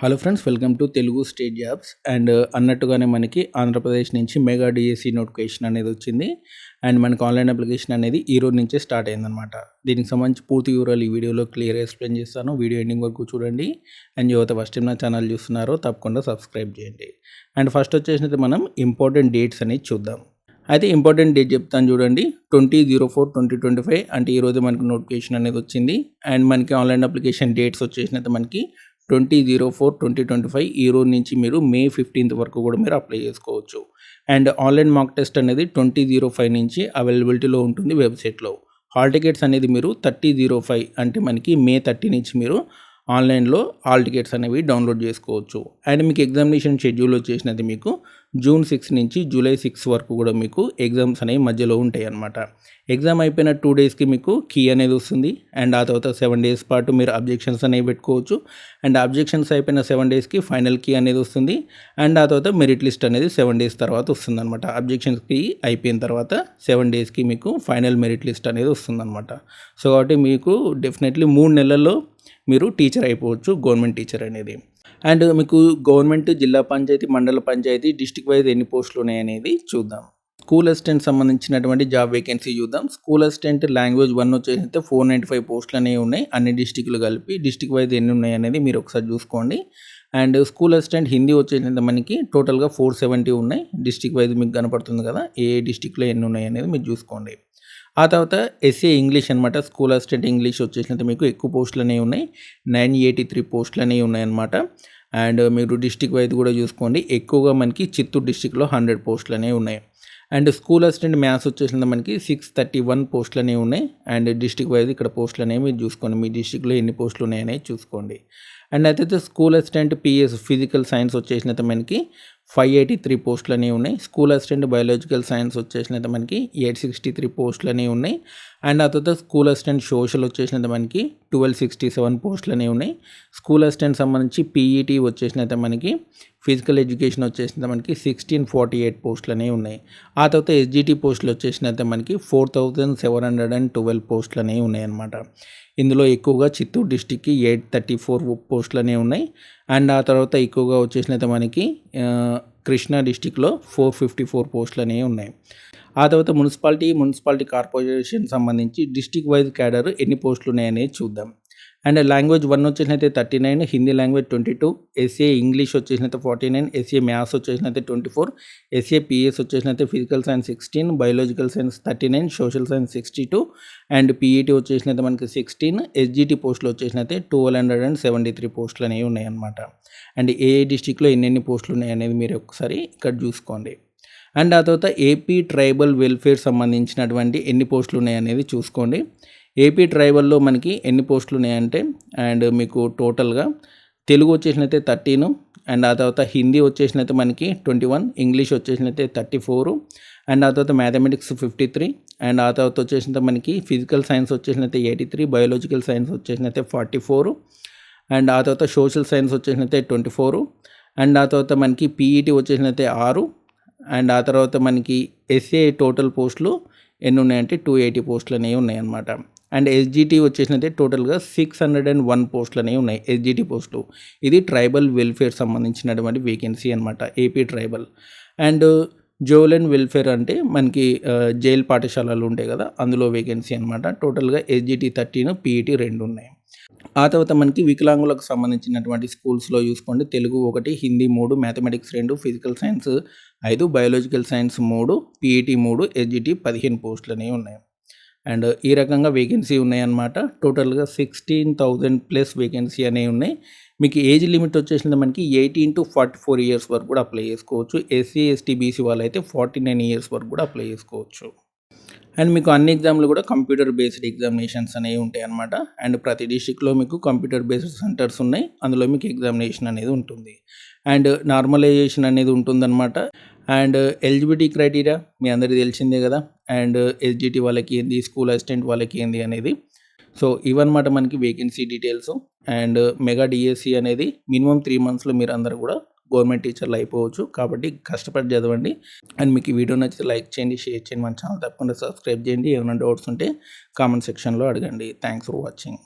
Hello friends, welcome to Telugu state jobs. అన్నట్టుగానే మనకి ఆంధ్రప్రదేశ్ నుంచి మెగా డిఎస్సి నోటిఫికేషన్ అనేది వచ్చింది. అండ్ మనకి ఆన్లైన్ అప్లికేషన్ అనేది ఈ రోజు నుంచే స్టార్ట్ అయిందనమాట. దీనికి సంబంధించి పూర్తి వివరాలు ఈ వీడియోలో క్లియర్గా ఎక్స్ప్లెయిన్ చేస్తాను. వీడియో ఎండింగ్ వరకు చూడండి. అండ్ యువత ఫస్ట్ టైం నా ఛానల్ చూస్తున్నారో తప్పకుండా సబ్స్క్రైబ్ చేయండి. అండ్ ఫస్ట్ వచ్చేసినట్టు మనం ఇంపార్టెంట్ డేట్స్ అనేది చూద్దాం. అయితే ఇంపార్టెంట్ డేట్ చెప్తాను చూడండి. 20/04/2025 అంటే ఈరోజు మనకి నోటిఫికేషన్ అనేది వచ్చింది. అండ్ మనకి ఆన్లైన్ అప్లికేషన్ డేట్స్ వచ్చేసినట్టు మనకి 20/04/2025 ఈ రోజు నుంచి మీరు మే 15th వరకు కూడా మీరు అప్లై చేసుకోవచ్చు. అండ్ ఆన్లైన్ మాక్ టెస్ట్ అనేది 20/05 నుంచి అవైలబిలిటీలో ఉంటుంది వెబ్సైట్లో. హాల్ టికెట్స్ అనేది మీరు 30/05 అంటే మనకి మే 30 నుంచి మీరు ఆన్లైన్లో హాల్ టికెట్స్ అనేవి డౌన్లోడ్ చేసుకోవచ్చు. అండ్ మీకు ఎగ్జామినేషన్ షెడ్యూల్ వచ్చేసినది మీకు జూన్ 6 నుంచి జూలై 6 వరకు కూడా మీకు ఎగ్జామ్స్ అనేవి మధ్యలో ఉంటాయి అన్నమాట. ఎగ్జామ్ అయిపోయిన 2 డేస్కి మీకు కీ అనేది వస్తుంది. అండ్ ఆ తర్వాత 7 డేస్ పాటు మీరు అబ్జెక్షన్స్ అనేవి పెట్టుకోవచ్చు. అండ్ అబ్జెక్షన్స్ అయిపోయిన 7 డేస్కి ఫైనల్ కీ అనేది వస్తుంది. అండ్ ఆ తర్వాత మెరిట్ లిస్ట్ అనేది 7 డేస్ తర్వాత వస్తుంది అనమాట. అబ్జెక్షన్స్ కీ అయిపోయిన తర్వాత 7 డేస్కి మీకు ఫైనల్ మెరిట్ లిస్ట్ అనేది వస్తుందన్నమాట. సో కాబట్టి మీకు డెఫినెట్లీ 3 నెలల్లో మీరు టీచర్ అయిపోవచ్చు, గవర్నమెంట్ టీచర్ అనేది. అండ్ మీకు గవర్నమెంట్, జిల్లా పంచాయతీ, మండల పంచాయతీ, డిస్టిక్ వైజ్ ఎన్ని పోస్టులు ఉన్నాయనేది చూద్దాం. స్కూల్ అసిస్టెంట్ సంబంధించినటువంటి జాబ్ వేకెన్సీ చూద్దాం. స్కూల్ అసిస్టెంట్ లాంగ్వేజ్ 1 వచ్చేసి 495 పోస్టులు అనేవి ఉన్నాయి. అన్ని డిస్టిక్లు కలిపి డిస్టిక్ వైజ్ ఎన్ని ఉన్నాయి అనేది మీరు ఒకసారి చూసుకోండి. అండ్ స్కూల్ అసిస్టెంట్ హిందీ వచ్చేసి మనకి టోటల్గా 470 ఉన్నాయి. డిస్టిక్ వైజ్ మీకు కనపడుతుంది కదా, ఏ డిస్టిక్లో ఎన్ని ఉన్నాయి అనేది మీరు చూసుకోండి. ఆ తర్వాత ఎస్ఏ ఇంగ్లీష్ అనమాట. స్కూల్ అసిస్టెంట్ ఇంగ్లీష్ వచ్చేసినట్టు మీకు ఎక్కువ పోస్టులు అనేవి ఉన్నాయి. 983 పోస్టులు అనేవి ఉన్నాయన్నమాట. అండ్ మీరు డిస్టిక్ వైజ్ కూడా చూసుకోండి. ఎక్కువగా మనకి చిత్తూరు డిస్టిక్లో 100 పోస్టులు అనేవి ఉన్నాయి. అండ్ స్కూల్ అసిస్టెంట్ మ్యాథ్స్ వచ్చేసింది మనకి 631 పోస్టులు అనేవి ఉన్నాయి. అండ్ డిస్టిక్ వైజ్ ఇక్కడ పోస్టులు అనేవి మీరు చూసుకోండి. మీ డిస్టిక్లో ఎన్ని పోస్టులు ఉన్నాయనేవి చూసుకోండి. అండ్ అయితే school assistant PS physical science వచ్చేసినట్టు మనకి 583 పోస్టులు అనేవి ఉన్నాయి. స్కూల్ అసిస్టెంట్ బయాలజికల్ సైన్స్ వచ్చేసినట్టు మనకి 863 పోస్టులు అనేవి ఉన్నాయి. అండ్ ఆ తర్వాత స్కూల్ అసిస్టెంట్ సోషల్ వచ్చేసినట్టు మనకి 1267 పోస్టులు అనేవి ఉన్నాయి. స్కూల్ అసిస్టెంట్ సంబంధించి పీఈటీ వచ్చేసినట్టు మనకి ఫిజికల్ ఎడ్యుకేషన్ వచ్చేసినట్టు మనకి 1648 పోస్టులు అనేవి ఉన్నాయి. ఆ తర్వాత ఎస్జిటి పోస్టులు వచ్చేసినట్టు మనకి 4712 పోస్టులు అనేవి ఉన్నాయి అన్నమాట. ఇందులో ఎక్కువగా చిత్తూరు డిస్టిక్కి 834 పోస్టులు అనేవి ఉన్నాయి. అండ్ ఆ తర్వాత ఎక్కువగా వచ్చేసినట్టు మనకి కృష్ణా డిస్టిక్లో 454 పోస్టులు అనేవి ఉన్నాయి. ఆ తర్వాత మున్సిపాలిటీ కార్పొరేషన్ సంబంధించి డిస్టిక్ వైజ్ క్యాడర్ ఎన్ని పోస్టులు ఉన్నాయనేది చూద్దాం. అండ్ లాంగ్వేజ్ 1 వచ్చేసినైతే 39, హిందీ లాంగ్వేజ్ 22, ఎస్ఏ ఇంగ్లీష్ వచ్చేసినైతే 49, ఎస్ఏ మ్యాథ్స్ వచ్చేసినైతే 24, ఎస్ఏ పిఎస్ వచ్చేసినైతే physical science 16, biological science 39, social science 62, and PET వచ్చేసినైతే మనకి 16, ఎస్జిటి పోస్టులు వచ్చేసినైతే 1273 పోస్టులు అనేవి ఉన్నాయన్నమాట. అండ్ ఏ డిస్టిక్లో ఎన్ని పోస్టులు ఉన్నాయనేది మీరు ఒకసారి ఇక్కడ చూసుకోండి. అండ్ ఆ తర్వాత ఏపీ ట్రైబల్ వెల్ఫేర్ సంబంధించినటువంటి ఎన్ని పోస్టులు ఉన్నాయనేది చూసుకోండి. ఏపీ ట్రైబల్లో మనకి ఎన్ని పోస్టులు ఉన్నాయంటే, అండ్ మీకు టోటల్గా తెలుగు వచ్చేసినైతే 13, అండ్ ఆ తర్వాత హిందీ వచ్చేసినైతే మనకి 21, ఇంగ్లీష్ వచ్చేసినైతే 34, అండ్ ఆ తర్వాత మ్యాథమెటిక్స్ 53, అండ్ ఆ తర్వాత వచ్చేసినైతే మనకి ఫిజికల్ సైన్స్ వచ్చేసినైతే 83, బయాలజికల్ సైన్స్ వచ్చేసినైతే 44, అండ్ ఆ తర్వాత సోషల్ సైన్స్ వచ్చేసినైతే 24, అండ్ ఆ తర్వాత మనకి పీఈటీ వచ్చేసినైతే 6, అండ్ ఆ తర్వాత మనకి ఎస్ఏ టోటల్ పోస్టులు ఎన్ని ఉన్నాయంటే 280 పోస్టులు అనేవి ఉన్నాయన్నమాట. అండ్ ఎస్జిటి వచ్చేసినైతే టోటల్గా 601 పోస్టులు అనేవి ఉన్నాయి. ఎస్జిటి పోస్టులు ఇది ట్రైబల్ వెల్ఫేర్ సంబంధించినటువంటి వేకెన్సీ అనమాట, ఏపీ ట్రైబల్. అండ్ జోలెన్ వెల్ఫేర్ అంటే మనకి జైల్ పాఠశాలలు ఉంటాయి కదా, అందులో వేకెన్సీ అనమాట. టోటల్గా ఎస్జిటి 13, పీఈటీ 2 ఉన్నాయి. ఆ తర్వాత మనకి వికలాంగులకు సంబంధించినటువంటి స్కూల్స్లో చూసుకోండి. Telugu 1, Hindi 3, mathematics 2, physical science 5, biological science 3, PET 3, SGT 15 పోస్టులు అనేవి ఉన్నాయి. అండ్ ఈ రకంగా వేకెన్సీ ఉన్నాయన్నమాట. టోటల్గా 16,000+ వేకెన్సీ అనేవి ఉన్నాయి. మీకు ఏజ్ లిమిట్ వచ్చేసింది మనకి 18 to 44 ఇయర్స్ వరకు కూడా అప్లై చేసుకోవచ్చు. ఎస్సీ ఎస్టీ బీసీ వాళ్ళైతే 49 ఇయర్స్ వరకు కూడా అప్లై చేసుకోవచ్చు. అండ్ మీకు అన్ని ఎగ్జామ్లు కూడా కంప్యూటర్ బేస్డ్ ఎగ్జామినేషన్స్ అనేవి ఉంటాయి అన్నమాట. అండ్ ప్రతి డిస్టిక్లో మీకు కంప్యూటర్ బేస్డ్ సెంటర్స్ ఉన్నాయి. అందులో మీకు ఎగ్జామినేషన్ అనేది ఉంటుంది. అండ్ నార్మలైజేషన్ అనేది ఉంటుందన్నమాట. అండ్ ఎలిజిబిలిటీ క్రైటీరియా మీ అందరికీ తెలిసిందే కదా. అండ్ ఎస్జిటి వాళ్ళకి ఏంది, స్కూల్ అసిస్టెంట్ వాళ్ళకి ఏంది అనేది. సో ఇవన్నమాట మనకి vacancy details. And mega DSC అనేది మినిమం 3 monthsలో మీరు అందరూ కూడా గవర్నమెంట్ టీచర్లు అయిపోవచ్చు. కాబట్టి కష్టపడి చదవండి. అండ్ మీకు ఈ వీడియో నచ్చితే లైక్ చేయండి, షేర్ చేయండి, మన ఛానల్ తప్పకుండా సబ్స్క్రైబ్ చేయండి. ఏమైనా డౌట్స్ ఉంటే కామెంట్ సెక్షన్లో అడగండి. Thanks for watching.